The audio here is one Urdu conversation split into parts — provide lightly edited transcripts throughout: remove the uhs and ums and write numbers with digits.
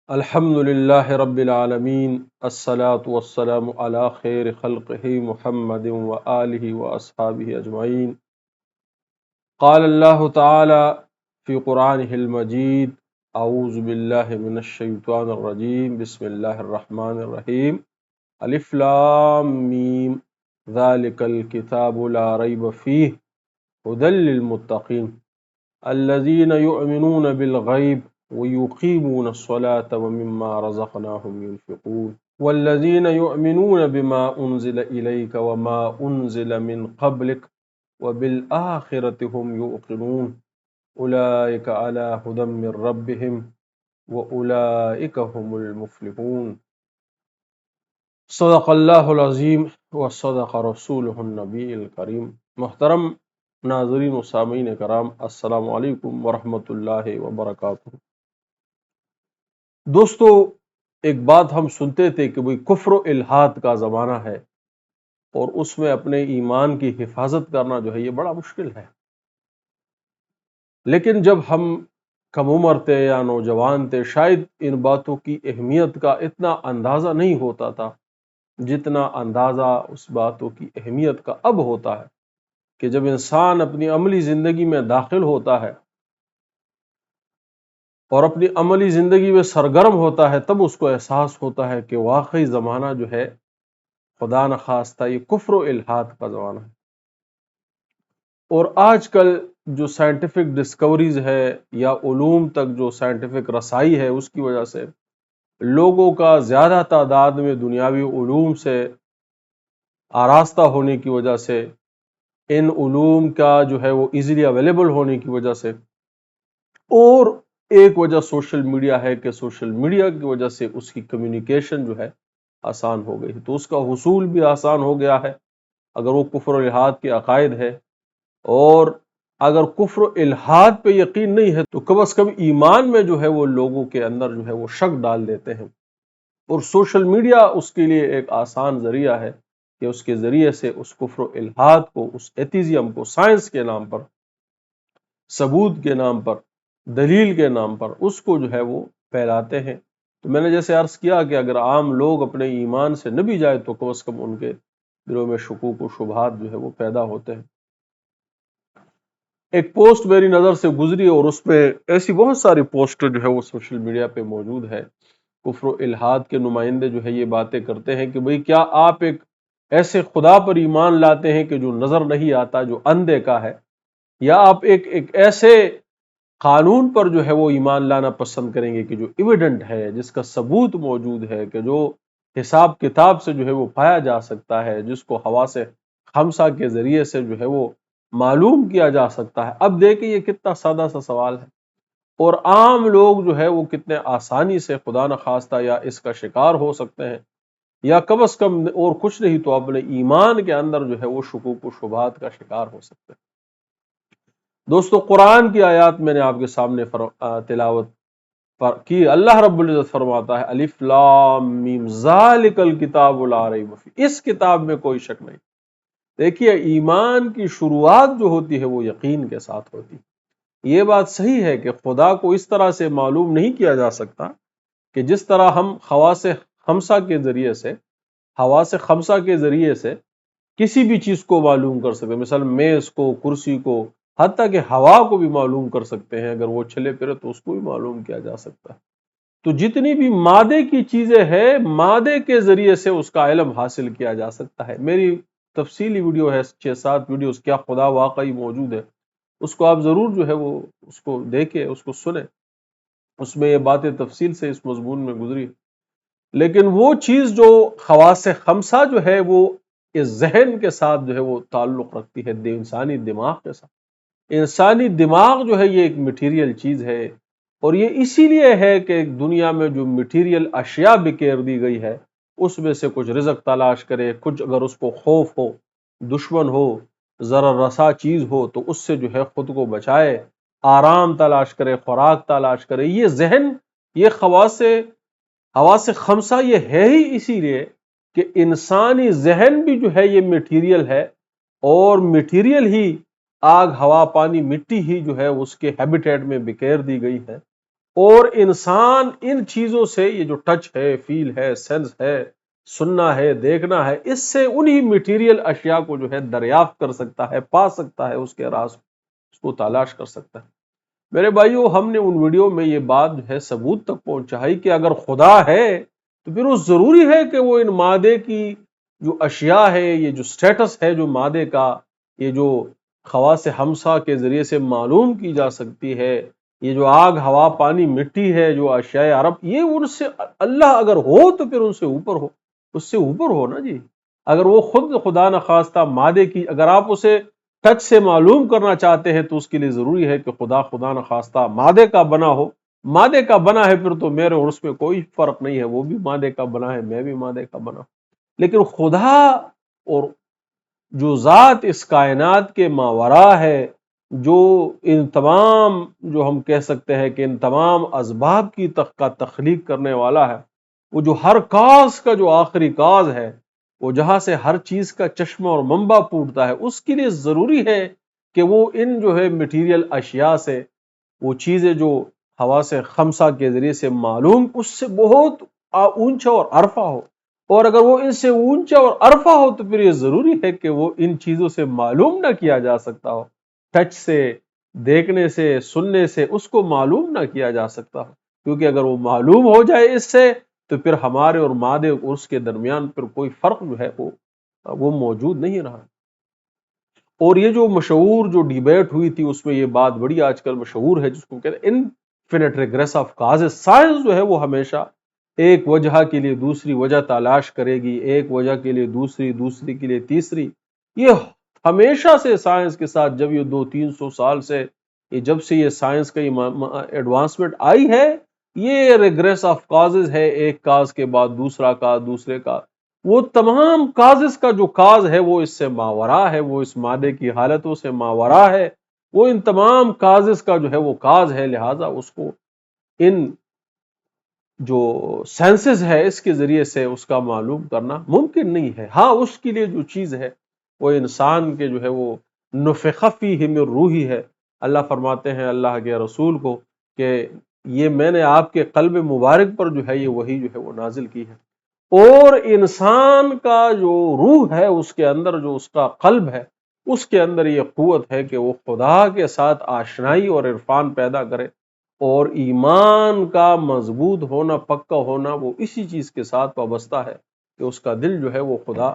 الحمد لله رب العالمين الصلاة والسلام على خير خلقه محمد وآله وأصحابه أجمعين. قال الله تعالى في قرآنه المجيد: أعوذ بالله من الشيطان الرجيم، بسم الله الرحمن الرحيم. ألف لام ميم ذلك الكتاب لا ريب فيه هدى للمتقين الذين يؤمنون بالغيب ويقيمون الصلاة ومما رزقناهم ينفقون والذين يؤمنون بما أنزل إليك وما أنزل من قبلك وبالآخرة هم يوقنون أولئك على هدى من ربهم وأولئك هم المفلحون. صدق اللہ العظیم وصدق رسولہ النبی الکریم. محترم ناظرین و سامعین کرام، السلام علیکم ورحمۃ اللہ وبرکاتہ. دوستو، ایک بات ہم سنتے تھے کہ بھئی کفر و الحاد کا زمانہ ہے اور اس میں اپنے ایمان کی حفاظت کرنا جو ہے یہ بڑا مشکل ہے. لیکن جب ہم کم عمر تھے یا نوجوان تھے، شاید ان باتوں کی اہمیت کا اتنا اندازہ نہیں ہوتا تھا جتنا اندازہ اس باتوں کی اہمیت کا اب ہوتا ہے کہ جب انسان اپنی عملی زندگی میں داخل ہوتا ہے اور اپنی عملی زندگی میں سرگرم ہوتا ہے، تب اس کو احساس ہوتا ہے کہ واقعی زمانہ جو ہے خدا نخواستہ یہ کفر و الحاد کا زمانہ ہے. اور آج کل جو سائنٹیفک ڈسکوریز ہے یا علوم تک جو سائنٹیفک رسائی ہے، اس کی وجہ سے لوگوں کا زیادہ تعداد میں دنیاوی علوم سے آراستہ ہونے کی وجہ سے، ان علوم کا جو ہے وہ ایزیلی اویلیبل ہونے کی وجہ سے، اور ایک وجہ سوشل میڈیا ہے کہ سوشل میڈیا کی وجہ سے اس کی کمیونیکیشن جو ہے آسان ہو گئی، تو اس کا حصول بھی آسان ہو گیا ہے اگر وہ کفر و الحاد کے عقائد ہے. اور اگر کفر و الحاد پہ یقین نہیں ہے تو کم از کم ایمان میں جو ہے وہ لوگوں کے اندر جو ہے وہ شک ڈال دیتے ہیں. اور سوشل میڈیا اس کے لیے ایک آسان ذریعہ ہے کہ اس کے ذریعے سے اس کفر و الحاد کو، اس ایتھیزم کو، سائنس کے نام پر، ثبوت کے نام پر، دلیل کے نام پر اس کو جو ہے وہ پھیلاتے ہیں. تو میں نے جیسے عرض کیا کہ اگر عام لوگ اپنے ایمان سے نہ بھی جائے تو کم از کم ان کے دلوں میں شکوک و شبہات جو ہے وہ پیدا ہوتے ہیں. ایک پوسٹ میری نظر سے گزری اور اس پہ ایسی بہت ساری پوسٹ جو ہے وہ سوشل میڈیا پہ موجود ہے. کفر و الحاد کے نمائندے جو ہے یہ باتیں کرتے ہیں کہ بھئی کیا آپ ایک ایسے خدا پر ایمان لاتے ہیں کہ جو نظر نہیں آتا، جو اندیکھا ہے، یا آپ ایک ایسے قانون پر جو ہے وہ ایمان لانا پسند کریں گے کہ جو ایویڈنٹ ہے، جس کا ثبوت موجود ہے، کہ جو حساب کتاب سے جو ہے وہ پایا جا سکتا ہے، جس کو حواس خمسہ کے ذریعے سے جو ہے وہ معلوم کیا جا سکتا ہے. اب دیکھیں یہ کتنا سادہ سا سوال ہے اور عام لوگ جو ہے وہ کتنے آسانی سے خدا نخواستہ یا اس کا شکار ہو سکتے ہیں، یا کم از کم اور کچھ نہیں تو اپنے ایمان کے اندر جو ہے وہ شکوک و شبہات کا شکار ہو سکتے ہیں. دوستو، قرآن کی آیات میں نے آپ کے سامنے تلاوت کی. اللہ رب العزت فرماتا ہے: الف لام میم ذالک الکتاب لا ریب فیہ، اس کتاب میں کوئی شک نہیں. دیکھیے، ایمان کی شروعات جو ہوتی ہے وہ یقین کے ساتھ ہوتی ہے. یہ بات صحیح ہے کہ خدا کو اس طرح سے معلوم نہیں کیا جا سکتا کہ جس طرح ہم حواس خمسہ کے ذریعے سے کسی بھی چیز کو معلوم کر سکتے ہیں. مثلا میز کو، کرسی کو، حتیٰ کہ ہوا کو بھی معلوم کر سکتے ہیں. اگر وہ چلے پھرے تو اس کو بھی معلوم کیا جا سکتا ہے. تو جتنی بھی مادے کی چیزیں ہیں، مادے کے ذریعے سے اس کا علم حاصل کیا جا سکتا ہے. میری تفصیلی ویڈیو ہے 6-7 ویڈیوز، کیا خدا واقعی موجود ہے، اس کو آپ ضرور جو ہے وہ اس کو دیکھیں، اس کو سنیں. اس میں یہ باتیں تفصیل سے اس مضمون میں گزری. لیکن وہ چیز جو خواص خمسہ جو ہے وہ اس ذہن کے ساتھ جو ہے وہ تعلق رکھتی ہے، انسانی دماغ کے ساتھ. انسانی دماغ جو ہے یہ ایک مٹیریل چیز ہے، اور یہ اسی لیے ہے کہ دنیا میں جو مٹیریل اشیاء بکھیر دی گئی ہے اس میں سے کچھ رزق تلاش کرے، کچھ اگر اس کو خوف ہو، دشمن ہو، ضرر رسا چیز ہو تو اس سے جو ہے خود کو بچائے، آرام تلاش کرے، خوراک تلاش کرے. یہ ذہن، یہ حواس خمسہ یہ ہے ہی اسی لیے کہ انسانی ذہن بھی جو ہے یہ مٹیریل ہے، اور مٹیریل ہی، آگ، ہوا، پانی، مٹی ہی جو ہے اس کے ہیبیٹیٹ میں بکھیر دی گئی ہے. اور انسان ان چیزوں سے، یہ جو ٹچ ہے، فیل ہے، سینس ہے، سننا ہے، دیکھنا ہے، اس سے انہی میٹیریل اشیاء کو جو ہے دریافت کر سکتا ہے، پا سکتا ہے، اس کے راز اس کو تلاش کر سکتا ہے۔ میرے بھائیو، ہم نے ان ویڈیو میں یہ بات جو ہے ثبوت تک پہنچائی کہ اگر خدا ہے تو پھر وہ ضروری ہے کہ وہ ان مادے کی جو اشیاء ہے، یہ جو سٹیٹس ہے جو مادے کا، یہ جو خواص ہمسا کے ذریعے سے معلوم کی جا سکتی ہے، یہ جو آگ، ہوا، پانی، مٹی ہے، جو اشیاء عرب، یہ ان سے اللہ اگر ہو تو پھر ان سے اوپر ہو، اس سے اوپر ہو نا جی۔ اگر وہ خود خدا نخواستہ مادے کی، اگر آپ اسے ٹچ سے معلوم کرنا چاہتے ہیں تو اس کے لیے ضروری ہے کہ خدا نخواستہ مادے کا بنا ہو۔ مادے کا بنا ہے پھر تو میرے اور اس میں کوئی فرق نہیں ہے، وہ بھی مادے کا بنا ہے، میں بھی مادے کا بنا ہوں۔ لیکن خدا اور جو ذات اس کائنات کے ماورا ہے، جو ان تمام، جو ہم کہہ سکتے ہیں کہ ان تمام اسباب کی کا تخلیق کرنے والا ہے، وہ جو ہر کاز کا جو آخری کاز ہے، وہ جہاں سے ہر چیز کا چشمہ اور منبع پھوٹتا ہے، اس کے لیے ضروری ہے کہ وہ ان جو ہے میٹیریل اشیاء سے، وہ چیزیں جو حواس خمسہ کے ذریعے سے معلوم، اس سے بہت اونچا اور عرفہ ہو۔ اور اگر وہ ان سے اونچا اور عرفہ ہو تو پھر یہ ضروری ہے کہ وہ ان چیزوں سے معلوم نہ کیا جا سکتا ہو، ٹچ سے، دیکھنے سے، سننے سے اس کو معلوم نہ کیا جا سکتا ہو، کیونکہ اگر وہ معلوم ہو جائے اس سے تو پھر ہمارے اور مادے اور اس کے درمیان پھر کوئی فرق جو ہے وہ موجود نہیں رہا۔ اور یہ جو مشہور جو ڈیبیٹ ہوئی تھی، اس میں یہ بات بڑی آج کل مشہور ہے، جس کو کہتے ہیں infinite regress of causes. Science جو ہے وہ ہمیشہ ایک وجہ کے لیے دوسری وجہ تلاش کرے گی، ایک وجہ کے لیے دوسری، دوسری کے لیے تیسری۔ یہ ہمیشہ سے سائنس کے ساتھ، جب یہ 200-300 سال سے، جب سے یہ سائنس کا ایڈوانسمنٹ آئی ہے، یہ ریگریس آف کازز ہے، ایک کاز کے بعد دوسرا کاز، دوسرے کاز۔ وہ تمام کازز کا جو کاز ہے وہ اس سے ماورا ہے، وہ اس مادے کی حالتوں سے ماورا ہے، وہ ان تمام کازز کا جو ہے وہ کاز ہے، لہٰذا اس کو ان جو سینسز ہے اس کے ذریعے سے اس کا معلوم کرنا ممکن نہیں ہے۔ ہاں، اس کے لیے جو چیز ہے وہ انسان کے جو ہے وہ نفخ فیہ من روحی ہے۔ اللہ فرماتے ہیں اللہ کے رسول کو کہ یہ میں نے آپ کے قلب مبارک پر جو ہے یہ وحی جو ہے وہ نازل کی ہے، اور انسان کا جو روح ہے، اس کے اندر جو اس کا قلب ہے، اس کے اندر یہ قوت ہے کہ وہ خدا کے ساتھ آشنائی اور عرفان پیدا کرے، اور ایمان کا مضبوط ہونا، پکا ہونا، وہ اسی چیز کے ساتھ وابستہ ہے کہ اس کا دل جو ہے وہ خدا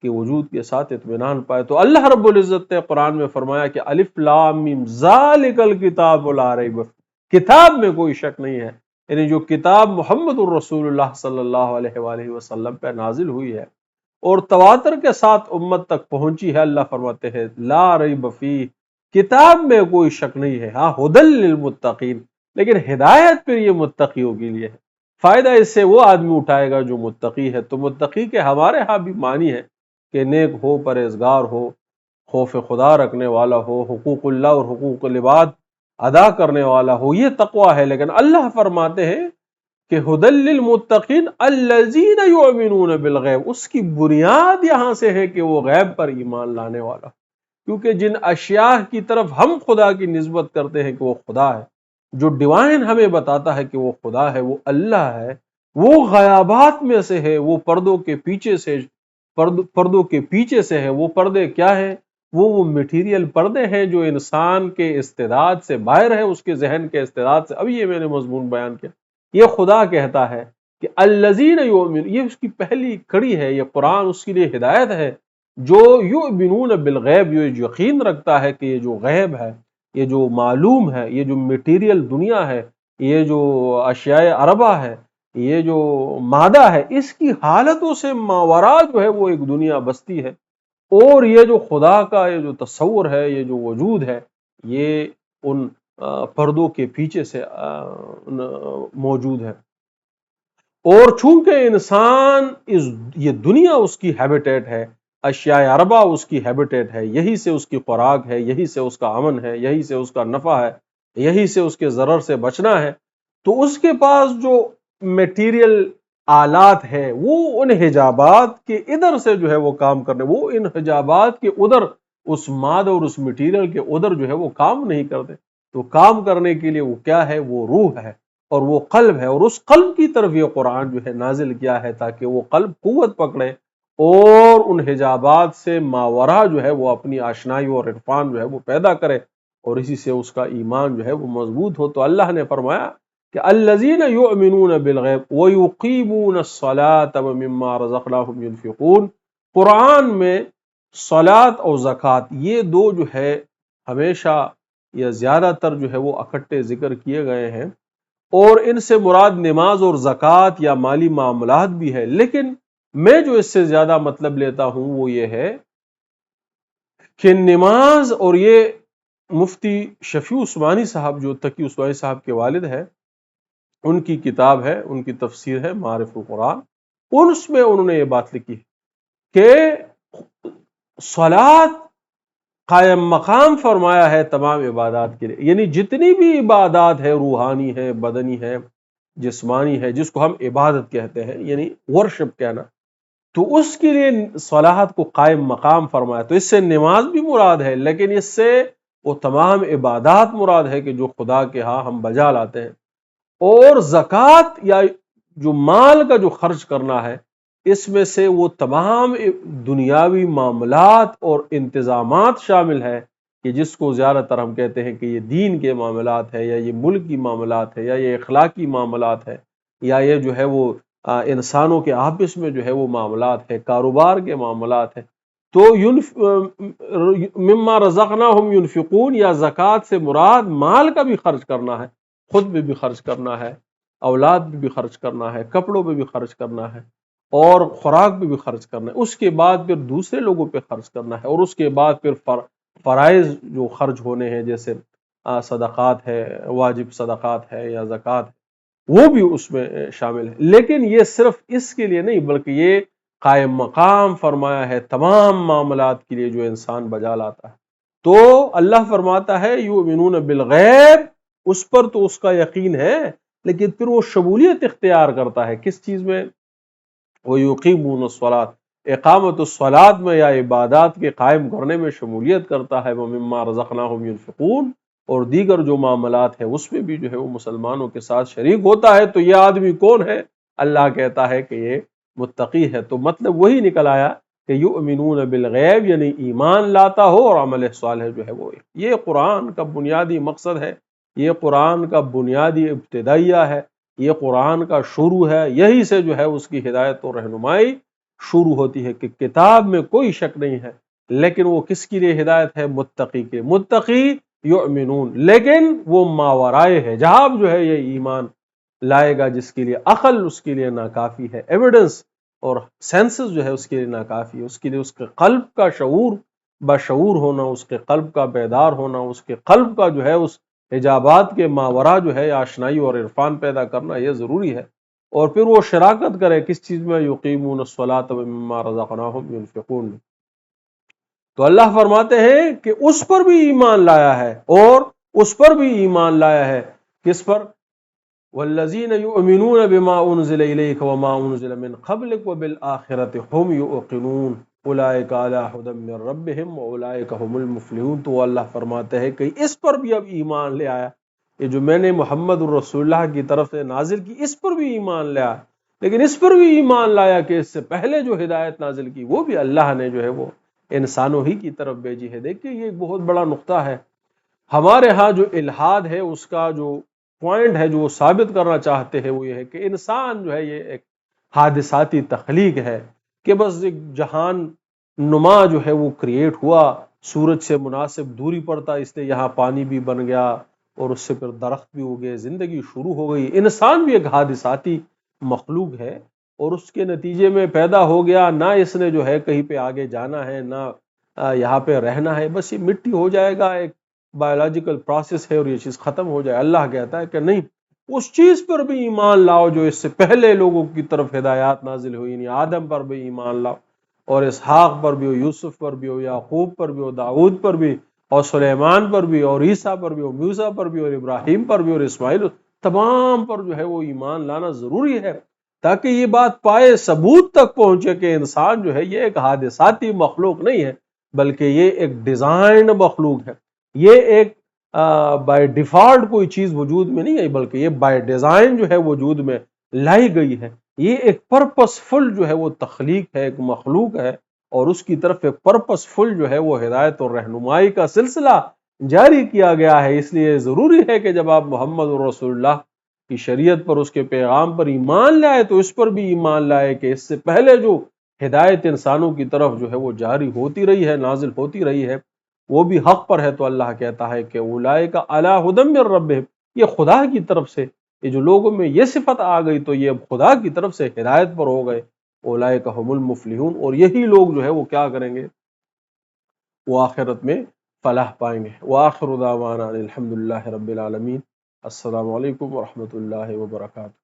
کے وجود کے ساتھ اطمینان پائے۔ تو اللہ رب العزت نے قرآن میں فرمایا کہ الف لام میم ذالک الکتاب لا ریب فیہ، کتاب میں کوئی شک نہیں ہے، یعنی جو کتاب محمد الرسول اللہ صلی اللہ علیہ وآلہ وسلم پہ نازل ہوئی ہے اور تواتر کے ساتھ امت تک پہنچی ہے، اللہ فرماتے ہیں لا ریب فیہ، کتاب میں کوئی شک نہیں ہے۔ ہاں، ھدی للمتقین، لیکن ہدایت پھر یہ متقیوں کے لیے ہے۔ فائدہ اس سے وہ آدمی اٹھائے گا جو متقی ہے۔ تو متقی کے ہمارے ہاں بھی معنی ہے کہ نیک ہو، پرہیزگار ہو، خوف خدا رکھنے والا ہو، حقوق اللہ اور حقوق العباد ادا کرنے والا ہو، یہ تقویٰ ہے۔ لیکن اللہ فرماتے ہیں کہ ھدی للمتقین الذین یؤمنون بالغیب، اس کی بنیاد یہاں سے ہے کہ وہ غیب پر ایمان لانے والا، کیونکہ جن اشیاء کی طرف ہم خدا کی نسبت کرتے ہیں کہ وہ خدا ہے، جو ڈیوائن ہمیں بتاتا ہے کہ وہ خدا ہے، وہ اللہ ہے، وہ غیابات میں سے ہے، وہ پردوں کے پیچھے سے، پردوں کے پیچھے سے ہے۔ وہ پردے کیا ہیں؟ وہ میٹیریل پردے ہیں جو انسان کے استعداد سے باہر ہے، اس کے ذہن کے استعداد سے۔ ابھی یہ میں نے مضمون بیان کیا، یہ خدا کہتا ہے کہ الذین یؤمنون، یہ اس کی پہلی کڑی ہے، یہ قرآن اس کے لیے ہدایت ہے، جو یؤمنون بالغیب، یہ یقین رکھتا ہے کہ یہ جو غیب ہے، یہ جو معلوم ہے، یہ جو میٹیریل دنیا ہے، یہ جو اشیاء عربہ ہے، یہ جو مادہ ہے، اس کی حالتوں سے ماورا جو ہے وہ ایک دنیا بستی ہے، اور یہ جو خدا کا یہ جو تصور ہے، یہ جو وجود ہے، یہ ان پردوں کے پیچھے سے موجود ہے۔ اور چونکہ انسان یہ دنیا اس کی ہیبیٹیٹ ہے، اشیاء عربہ اس کی ہیبیٹیٹ ہے، یہی سے اس کی خوراک ہے، یہی سے اس کا امن ہے، یہی سے اس کا نفع ہے، یہی سے اس کے ضرر سے بچنا ہے، تو اس کے پاس جو میٹیریل آلات ہے وہ ان حجابات کے ادھر سے جو ہے وہ کام کرنے، وہ ان حجابات کے ادھر، اس مادہ اور اس میٹیریل کے ادھر جو ہے وہ کام نہیں کرتے۔ تو کام کرنے کے لیے وہ کیا ہے؟ وہ روح ہے، اور وہ قلب ہے، اور اس قلب کی طرف یہ قرآن جو ہے نازل کیا ہے تاکہ وہ قلب قوت پکڑے اور ان حجابات سے ماورا جو ہے وہ اپنی آشنائی اور عرفان جو ہے وہ پیدا کرے، اور اسی سے اس کا ایمان جو ہے وہ مضبوط ہو۔ تو اللہ نے فرمایا کہ الذین یؤمنون بالغیب ویقیمون الصلاۃ ومما رزقناہم ینفقون، قرآن میں صلاۃ اور زکوٰۃ یہ دو جو ہے ہمیشہ یا زیادہ تر جو ہے وہ اکٹھے ذکر کیے گئے ہیں، اور ان سے مراد نماز اور زکوٰۃ یا مالی معاملات بھی ہے، لیکن میں جو اس سے زیادہ مطلب لیتا ہوں وہ یہ ہے کہ نماز، اور یہ مفتی شفیع عثمانی صاحب جو تقی عثمانی صاحب کے والد ہے، ان کی کتاب ہے، ان کی تفسیر ہے معارف القرآن، اس میں انہوں نے یہ بات لکھی کہ صلاۃ قائم مقام فرمایا ہے تمام عبادات کے لیے، یعنی جتنی بھی عبادات ہے، روحانی ہے، بدنی ہے، جسمانی ہے، جس کو ہم عبادت کہتے ہیں یعنی ورشپ کہنا، تو اس کے لیے صلاحت کو قائم مقام فرمایا۔ تو اس سے نماز بھی مراد ہے، لیکن اس سے وہ تمام عبادات مراد ہے کہ جو خدا کے ہاں ہم بجا لاتے ہیں، اور زکوٰۃ یا جو مال کا جو خرچ کرنا ہے، اس میں سے وہ تمام دنیاوی معاملات اور انتظامات شامل ہے کہ جس کو زیادہ تر ہم کہتے ہیں کہ یہ دین کے معاملات ہے، یا یہ ملک کی معاملات ہے، یا یہ اخلاقی معاملات ہے، یا یہ جو ہے وہ انسانوں کے آپس میں جو ہے وہ معاملات ہے، کاروبار کے معاملات ہے۔ تو مما رزقناہم ینفقون یا زکوٰۃ سے مراد مال کا بھی خرچ کرنا ہے، خود پہ بھی خرچ کرنا ہے، اولاد پہ بھی خرچ کرنا ہے، کپڑوں پہ بھی خرچ کرنا ہے، اور خوراک پہ بھی خرچ کرنا ہے، اس کے بعد پھر دوسرے لوگوں پہ خرچ کرنا ہے، اور اس کے بعد پھر فرائض جو خرچ ہونے ہیں جیسے صدقات ہے، واجب صدقات ہے یا زکوٰۃ ہے، وہ بھی اس میں شامل ہے۔ لیکن یہ صرف اس کے لیے نہیں بلکہ یہ قائم مقام فرمایا ہے تمام معاملات کے لیے جو انسان بجا لاتا ہے۔ تو اللہ فرماتا ہے یؤمنون بالغیب، اس پر تو اس کا یقین ہے، لیکن پھر وہ شمولیت اختیار کرتا ہے کس چیز میں؟ وَيُقِيمُونَ الصَّلَاةَ، اقامت الصلاۃ میں یا عبادات کے قائم کرنے میں شمولیت کرتا ہے، وَمِمَّا رَزَقْنَاهُمْ يُنْفِقُونَ، اور دیگر جو معاملات ہیں اس میں بھی جو ہے وہ مسلمانوں کے ساتھ شریک ہوتا ہے۔ تو یہ آدمی کون ہے؟ اللہ کہتا ہے کہ یہ متقی ہے۔ تو مطلب وہی نکل آیا کہ یؤمنون بالغیب یعنی ایمان لاتا ہو اور عمل صالح جو ہے وہ، یہ قرآن کا بنیادی مقصد ہے، یہ قرآن کا بنیادی ابتدائیہ ہے، یہ قرآن کا شروع ہے، یہی سے جو ہے اس کی ہدایت اور رہنمائی شروع ہوتی ہے کہ کتاب میں کوئی شک نہیں ہے، لیکن وہ کس کے لیے ہدایت ہے؟ متقی کے۔ متقی یؤمنون، لیکن وہ ماورائے حجاب جو ہے یہ ایمان لائے گا جس کے لیے عقل اس کے لیے ناکافی ہے، ایویڈنس اور سینسز جو ہے اس کے لیے ناکافی ہے، اس کے لیے اس کے قلب کا شعور بشعور ہونا، اس کے قلب کا بیدار ہونا، اس کے قلب کا جو ہے اس حجابات کے ماورا جو ہے آشنائی اور عرفان پیدا کرنا یہ ضروری ہے، اور پھر وہ شراکت کرے کس چیز میں؟ یقیمون الصلاۃ ومما رزقناہم ینفقون۔ تو اللہ فرماتے ہیں کہ اس پر بھی ایمان لایا ہے، اور اس پر بھی ایمان لایا ہے کس پر؟ والذین یؤمنون بما انزل الیک وما انزل من قبلک وبالآخرۃ ھم یوقنون اولئک علی ھدی من ربہم واولئک ھم المفلحون۔ تو اللہ فرماتے ہیں کہ اس پر بھی اب ایمان لے آیا، یہ جو میں نے محمد الرسول اللہ کی طرف سے نازل کی اس پر بھی ایمان لے آیا، لیکن اس پر بھی ایمان لایا کہ اس سے پہلے جو ہدایت نازل کی وہ بھی اللہ نے جو ہے وہ انسانوں ہی کی طرف بھیجی ہے۔ دیکھیے یہ ایک بہت بڑا نقطہ ہے، ہمارے ہاں جو الحاد ہے اس کا جو پوائنٹ ہے جو وہ ثابت کرنا چاہتے ہیں وہ یہ ہے کہ انسان جو ہے یہ ایک حادثاتی تخلیق ہے، کہ بس ایک جہان نما جو ہے وہ کریٹ ہوا، سورج سے مناسب دوری پر تھا اس لیے یہاں پانی بھی بن گیا، اور اس سے پھر درخت بھی اگے، زندگی شروع ہو گئی۔ انسان بھی ایک حادثاتی مخلوق ہے، اور اس کے نتیجے میں پیدا ہو گیا، نہ اس نے جو ہے کہیں پہ آگے جانا ہے، نہ یہاں پہ رہنا ہے، بس یہ مٹی ہو جائے گا، ایک بایولوجیکل پروسیس ہے اور یہ چیز ختم ہو جائے۔ اللہ کہتا ہے کہ نہیں، اس چیز پر بھی ایمان لاؤ جو اس سے پہلے لوگوں کی طرف ہدایات نازل ہوئی، یعنی آدم پر بھی ایمان لاؤ، اور اسحاق پر بھی ہو، یوسف پر بھی ہو، یعقوب پر بھی ہو، داؤد پر بھی، اور سلیمان پر بھی، اور عیسیٰ پر بھی، اور موسیٰ پر بھی، اور ابراہیم پر بھی، اور اسماعیل، تمام پر جو ہے وہ ایمان لانا ضروری ہے، تاکہ یہ بات پائے ثبوت تک پہنچے کہ انسان جو ہے یہ ایک حادثاتی مخلوق نہیں ہے، بلکہ یہ ایک ڈیزائنڈ مخلوق ہے، یہ ایک بائی ڈیفالٹ کوئی چیز وجود میں نہیں آئی، بلکہ یہ بائی ڈیزائن جو ہے وجود میں لائی گئی ہے۔ یہ ایک پرپس فل جو ہے وہ تخلیق ہے، ایک مخلوق ہے، اور اس کی طرف ایک پرپس فل جو ہے وہ ہدایت اور رہنمائی کا سلسلہ جاری کیا گیا ہے۔ اس لیے ضروری ہے کہ جب آپ محمد رسول اللہ کی شریعت پر، اس کے پیغام پر ایمان لائے تو اس پر بھی ایمان لائے کہ اس سے پہلے جو ہدایت انسانوں کی طرف جو ہے وہ جاری ہوتی رہی ہے، نازل ہوتی رہی ہے، وہ بھی حق پر ہے۔ تو اللہ کہتا ہے کہ اولئک علی ھدی من ربہم، یہ خدا کی طرف سے، یہ جو لوگوں میں یہ صفت آ گئی تو یہ اب خدا کی طرف سے ہدایت پر ہو گئے۔ اولئک ھم المفلحون، اور یہی لوگ جو ہے وہ کیا کریں گے، وہ آخرت میں فلاح پائیں گے۔ وآخر دعوانا الحمد للہ رب العالمین۔ السلام علیکم ورحمۃ اللہ وبرکاتہ۔